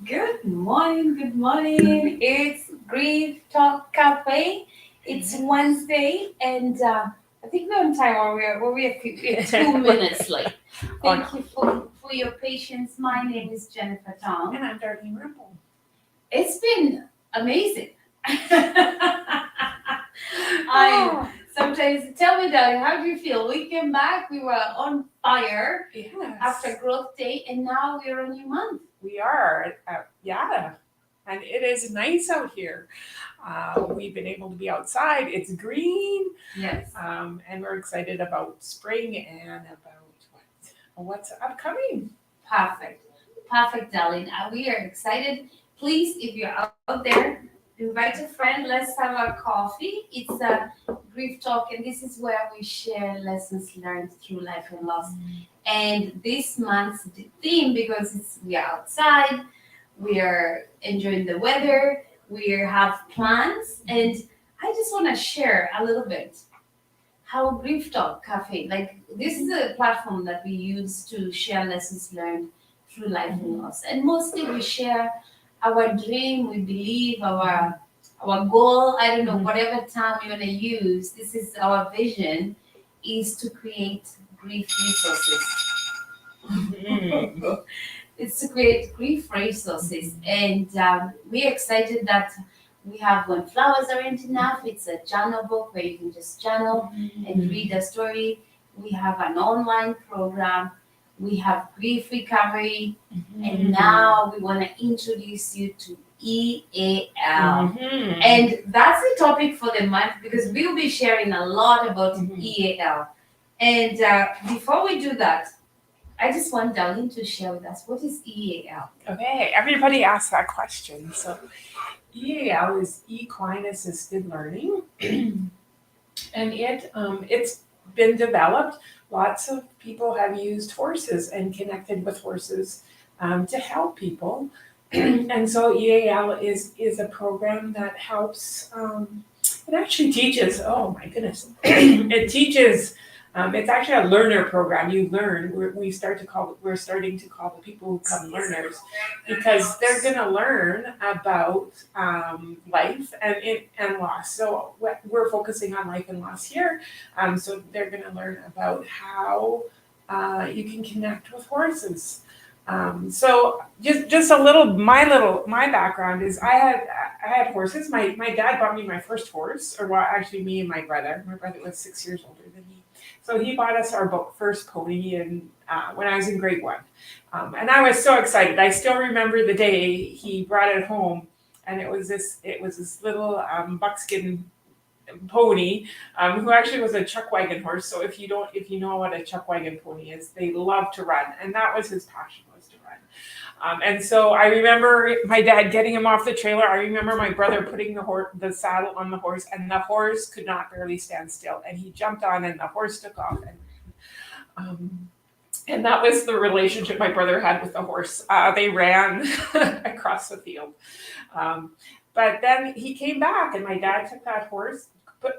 Good morning, good morning. It's Grief Talk Cafe. It's Wednesday, and I think we're on time, or we're 2 minutes late. Oh Thank no. you for your patience. My name is Jennifer Tong. And I'm Darlene Rimple. It's been amazing. I Oh, sometimes tell me, darling, how do you feel? We came back, we were on fire after yes, Growth Day, and now we're a new month. we are. Yeah, and it is nice out here. We've been able to be outside. It's green, Yes. and we're excited about spring and about what's upcoming. Perfect. Perfect, darling. We are excited. Please, if you're out there, invite a friend. Let's have a coffee. It's a grief talk, and this is where we share lessons learned through life and loss. And this month's theme, because we are outside, we are enjoying the weather, we have plans, and I just want to share a little bit how Grief Talk Cafe, like this is a platform that we use to share lessons learned through life and loss. And mostly we share our dream, we believe, our goal, I don't know, whatever term you want to use, this is our vision, is to create grief resources. Mhm. It's to create grief resources. And we're excited that we have When Flowers Aren't Enough. It's a journal book where you can just journal and read a story. We have an online program. We have grief recovery. And now we want to introduce you to EAL. Mhm. And that's the topic for the month because we'll be sharing a lot about EAL. And before we do that, I just want Darlene to share with us what is EAL. Okay, everybody asks that question. So EAL is equine assisted learning, and it's been developed. Lots of people have used horses and connected with horses to help people, and so EAL is a program that helps. It actually teaches. Oh my goodness, it teaches. It's actually a learner program. You learn. We're starting to call the people who come learners because they're going to learn about life and loss. So we're focusing on life and loss here. So they're going to learn about how you can connect with horses. So just a my background is I had horses. My dad bought me my first horse, or well, actually me and my brother. My brother was 6 years older than me, so he bought us our first pony when I was in grade one, and I was so excited. I still remember the day he brought it home, and it was this little buckskin pony, who actually was a chuck wagon horse. So if you know what a chuck wagon pony is, they love to run, and that was his passion, was to run. And so I remember my dad getting him off the trailer. I remember my brother putting the saddle on the horse, and the horse could not barely stand still, and he jumped on, and the horse took off, um, and that was the relationship my brother had with the horse. They ran across the field. Um, but then he came back, and my dad took that horse,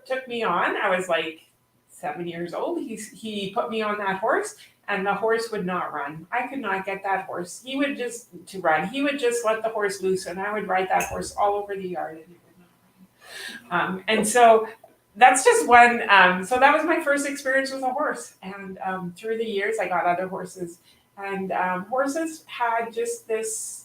took me on. I was like 7 years old. He put me on that horse, and the horse would not run. I could not get that horse. He would just to run. He would just let the horse loose, and I would ride that horse all over the yard, and it would not run. And so that's just one. So that was my first experience with a horse, and through the years, I got other horses, and horses had just this.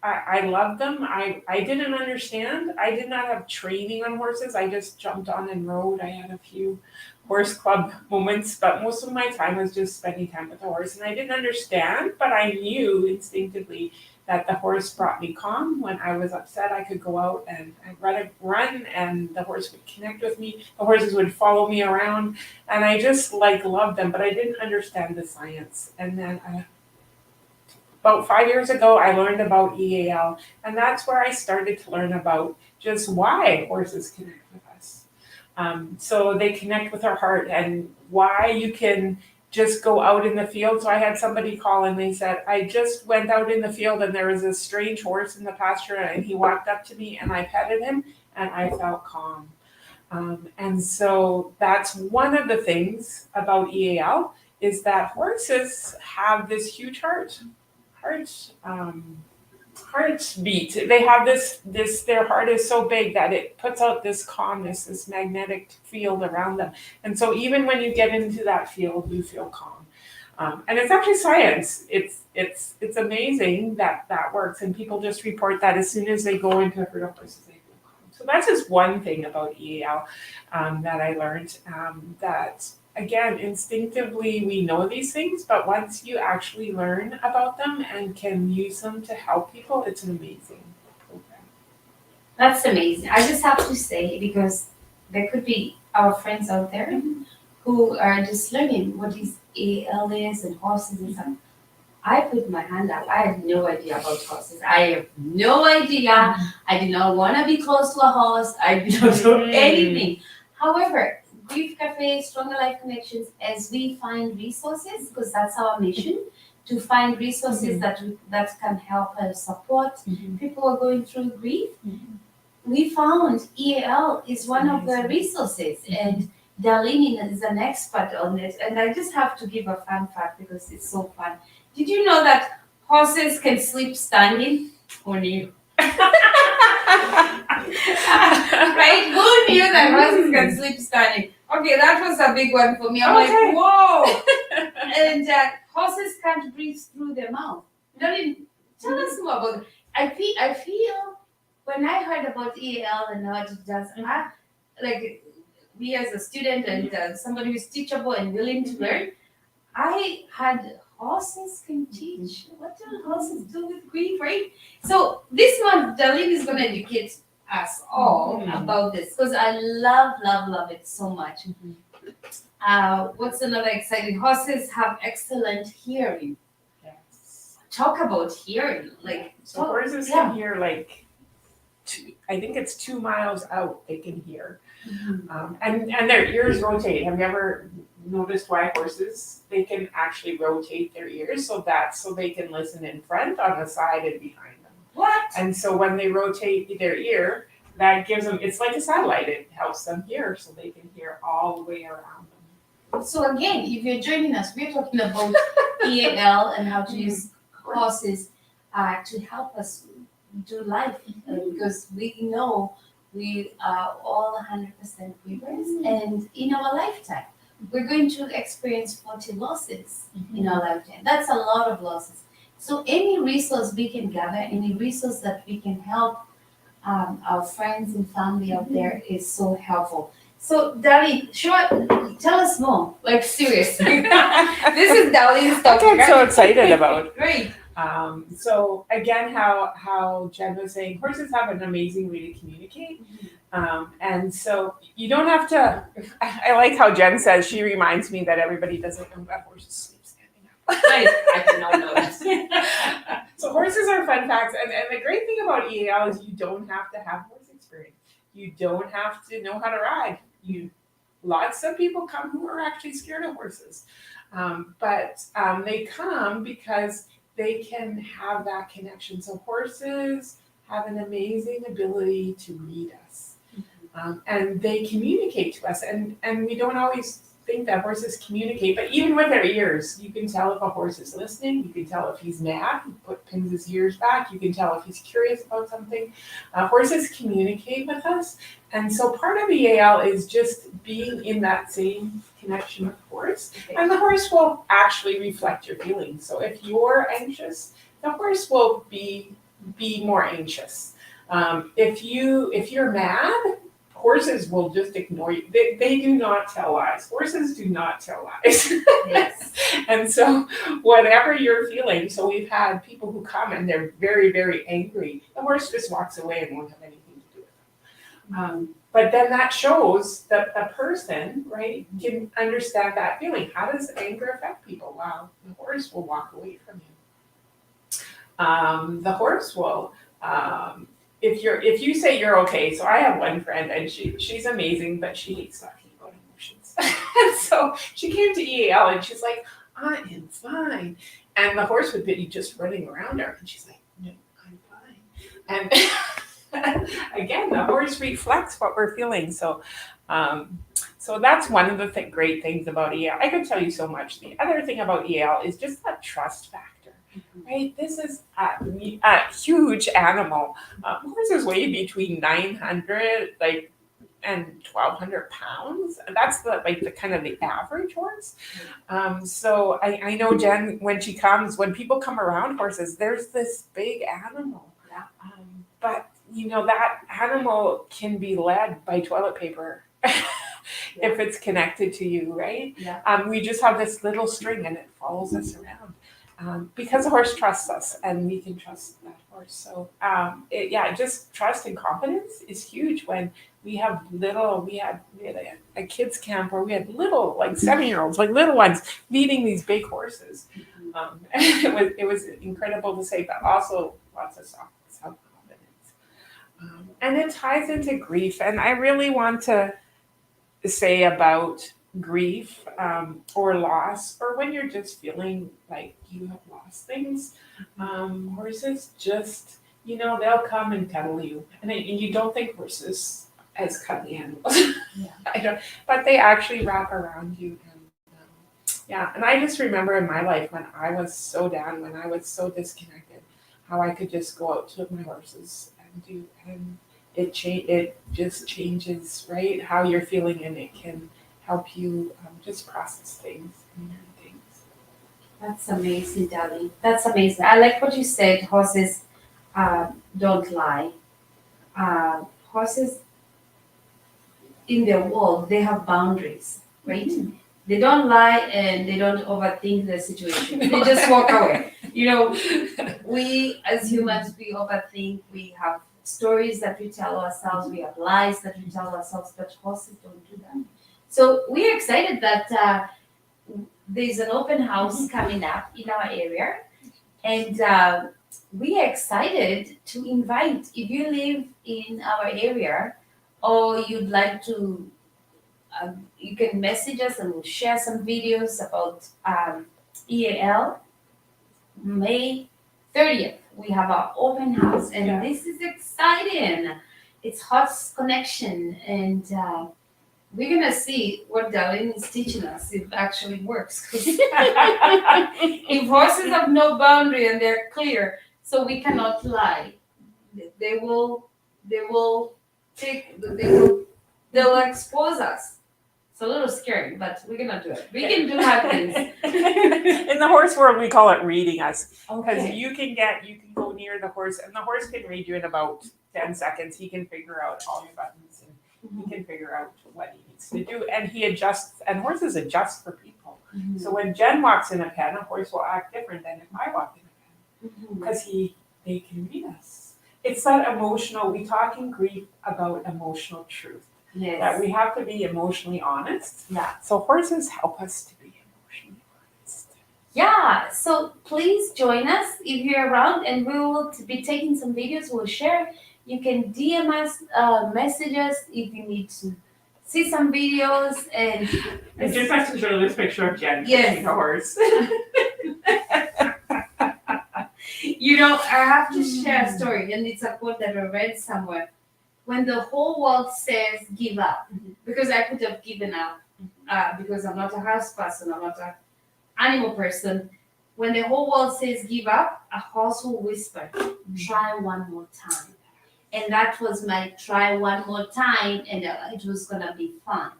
I loved them. I didn't understand. I did not have training on horses. I just jumped on and rode. I had a few horse club moments, but most of my time was just spending time with the horse. And I didn't understand, but I knew instinctively that the horse brought me calm. When I was upset, I could go out and I'd run, and the horse would connect with me. The horses would follow me around, and I just loved them, but I didn't understand the science. And then about 5 years ago, I learned about EAL, and that's where I started to learn about just why horses connect with us. So they connect with our heart, and why you can just go out in the field. So I had somebody call, and they said, I just went out in the field, and there was a strange horse in the pasture, and he walked up to me, and I petted him, and I felt calm. And so that's one of the things about EAL, is that horses have this huge heart. heartbeat. They have this their heart is so big that it puts out this calmness, this magnetic field around them. And so even when you get into that field, you feel calm. And it's actually science. It's amazing that that works, and people just report that as soon as they go into herd of horses, they feel calm. So that's just one thing about EAL that I learned. That again, instinctively we know these things, but once you actually learn about them and can use them to help people, it's an amazing program. That's amazing. I just have to say, because there could be our friends out there who are just learning what is AL is and horses and stuff. I put my hand up. I had no idea about horses. I have no idea. I did not want to be close to a horse. I did not know anything. However, Grief Cafe, Stronger Life Connections, as we find resources, because that's our mission, to find resources that can help us support people who are going through grief. We found EAL is one of the resources, and Darlene is an expert on it. And I just have to give a fun fact because it's so fun. Did you know that horses can sleep standing? Who knew? Right? Who knew that horses can sleep standing? Okay, that was a big one for me. I'm like, whoa! And horses can't breathe through their mouth. Darlene, tell us more about it. I feel when I heard about EAL and what it does, like me as a student and somebody who's teachable and willing to learn, I had horses can teach. What do horses do with grief, right? So this month, Darlene is going to educate us all about this because I love it so much. What's another exciting? Horses have excellent hearing. Yes. Talk about hearing, so horses can hear like I think it's 2 miles out. They can hear, and their ears rotate. Have you ever noticed why horses they can actually rotate their ears so they can listen in front, on the side, and behind them? What? And so when they rotate their ear, that gives them, it's like a satellite. It helps them hear so they can hear all the way around them. So again, if you're joining us, we're talking about EAL and how to use horses to help us do life, because we know we are all 100% grievers, and in our lifetime we're going to experience 40 losses in our lifetime. That's a lot of losses. So any resource we can gather, any resource that we can help our friends and family out there is so helpful. So Darlene, tell us more. Like seriously, this is Darlene's topic. I'm so excited about. Great. So again, how Jen was saying, horses have an amazing way to communicate. And so you don't have to, I like how Jen says, she reminds me that everybody doesn't know that horses sleep standing up. I did not know that. So horses are fun facts. And the great thing about EAL is you don't have to have horse experience. You don't have to know how to ride. Lots of people come who are actually scared of horses. But they come because they can have that connection. So horses have an amazing ability to read us. And they communicate to us. And we don't always think that horses communicate, but even with their ears, you can tell if a horse is listening. You can tell if he's mad, pins his ears back. You can tell if he's curious about something. Horses communicate with us. And so part of EAL is just being in that same connection with the horse. And the horse will actually reflect your feelings. So if you're anxious, the horse will be more anxious. If you're mad, horses will just ignore you. They do not tell lies. Horses do not tell lies. Yes. And so whatever you're feeling, so we've had people who come and they're very, very angry. The horse just walks away and won't have anything to do with them. But then that shows that the person, right, can understand that feeling. How does anger affect people? Well, the horse will walk away from you. The horse will, if you say you're okay, so I have one friend and she's amazing, but she hates talking about emotions. And so she came to EAL and she's like, I am fine. And the horse would be just running around her and she's like, no, I'm fine. And again, the horse reflects what we're feeling. So that's one of the great things about EAL. I could tell you so much. The other thing about EAL is just that trust factor. right? This is a huge animal. Horses weigh between 900 and 1,200 pounds. And that's the kind of the average horse. So I know Jen, when people come around horses, there's this big animal. Yeah. But that animal can be led by toilet paper. If it's connected to you, right? Yeah. We just have this little string and it follows us around. Because the horse trusts us and we can trust that horse. So just trust and confidence is huge when we had a kids camp where we had little, like 7-year-olds, like little ones leading these big horses. It was incredible to say, but also lots of self-confidence. And it ties into grief. And I really want to say about grief or loss, or when you're just feeling like you have lost things. Horses just, they'll come and cuddle you. And you don't think horses as cuddly animals. Yeah. I don't, but they actually wrap around you. And I just remember in my life when I was so down, when I was so disconnected, how I could just go out to my horses and it just changes, right? How you're feeling, and it can help you just process things and learn things. That's amazing, Dali. That's amazing. I like what you said. Horses don't lie. Horses in their world, they have boundaries, right? They don't lie and they don't overthink the situation. They just walk away. We as humans, we overthink. We have stories that we tell ourselves. We have lies that we tell ourselves, but horses don't do that. So we are excited that there's an open house coming up in our area, and we are excited to invite, if you live in our area or you'd like to, you can message us and we'll share some videos about EAL. May 30th, we have our open house, and this is exciting. It's Horse Connection, and we're gonna see what Darlene is teaching us if it actually works. If horses have no boundary and they're clear, so we cannot lie. They'll expose us. It's a little scary, but we're gonna do it. We can do hard things. In the horse world, we call it reading us, because Okay. you can go near the horse, and the horse can read you in about 10 seconds. He can figure out all your buttons, and he can figure out what he needs to do, and he adjusts. And horses adjust for people. Mhm. So when Jen walks in a pen, a horse will act different than if I walk in a pen, Mhm. because they can read us. It's that emotional. We talk in grief about emotional truth. Yes. That we have to be emotionally honest. Yeah. So horses help us to be emotionally honest. Yeah, so please join us if you're around, and we will be taking some videos. We'll share. You can DM us, message us if you need to see some videos. And just have to show this picture of Jen Yes. pushing a horse. I have to share a story, and it's a quote that I read somewhere. When the whole world says give up, because I could have given up, because I'm not a house person, I'm not an animal person. When the whole world says give up, a horse will whisper, try one more time. And that was my try one more time, and it was gonna be fun.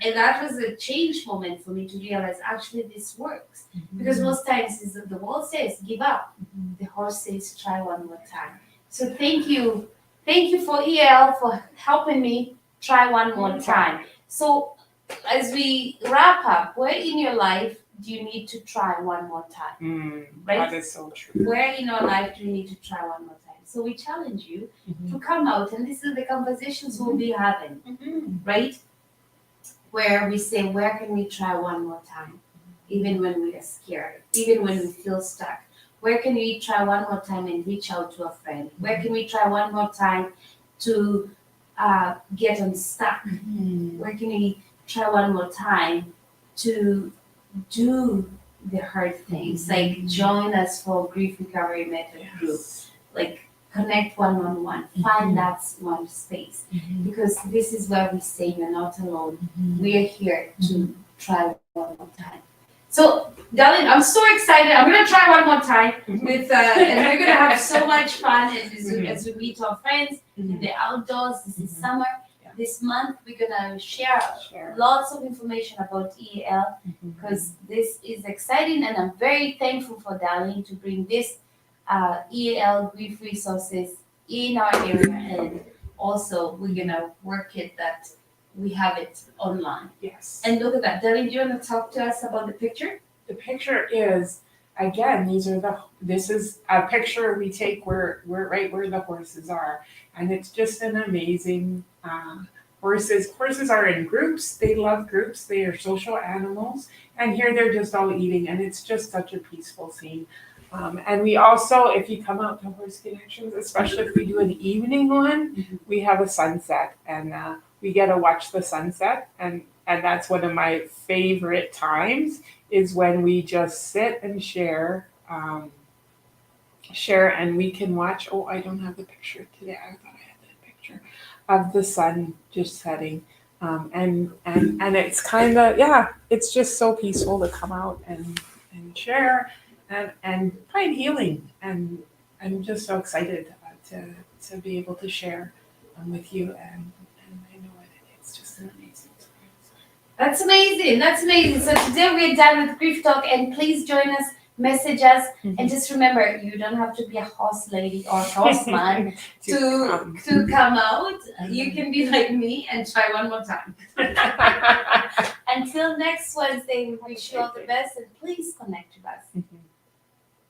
And that was a change moment for me to realize actually this works. Because most times the world says give up, the horse says try one more time. So thank you for EL for helping me try one more time. So as we wrap up, where in your life do you need to try one more time? Right? That is so true. Where in your life do you need to try one more time? So we challenge you to come out, and this is the conversations we'll be having, right? Where we say, where can we try one more time? Even when we are scared, even when we feel stuck. Where can we try one more time and reach out to a friend? Where can we try one more time to get unstuck? Where can we try one more time to do the hard things? Like join us for Grief Recovery Method group. Like connect one-on-one. Find that one space. Because this is where we say you're not alone. We are here to try one more time. So, darling, I'm so excited. I'm gonna try one more time with, and we're gonna have so much fun as we meet our friends in the outdoors. This is summer. Yeah. This month, we're gonna share lots of information about EAL because this is exciting, and I'm very thankful for Darlene to bring this EAL grief resources in our area, and also we're gonna work it that we have it online. Yes. And look at that, Darlene, do you want to talk to us about the picture? The picture is, again, this is a picture we take where we're right where the horses are. And it's just an amazing, horses. Horses are in groups. They love groups. They are social animals. And here they're just all eating, and it's just such a peaceful scene. And we also, if you come out to Horse Connections, especially if we do an evening one, we have a sunset, and we get to watch the sunset. And that's one of my favorite times is when we just sit and share, and we can watch. Oh, I don't have the picture today. I thought I had that picture of the sun just setting, and it's kind of, yeah, it's just so peaceful to come out and share and find healing, and I'm just so excited to be able to share with you, and I know it's just an amazing experience. That's amazing. That's amazing. So today we're done with Grief Talk, and please join us, message us, and just remember, you don't have to be a horse lady or horseman to come out. You can be like me and try one more time. Until next Wednesday, we wish you all the best, and please connect with us.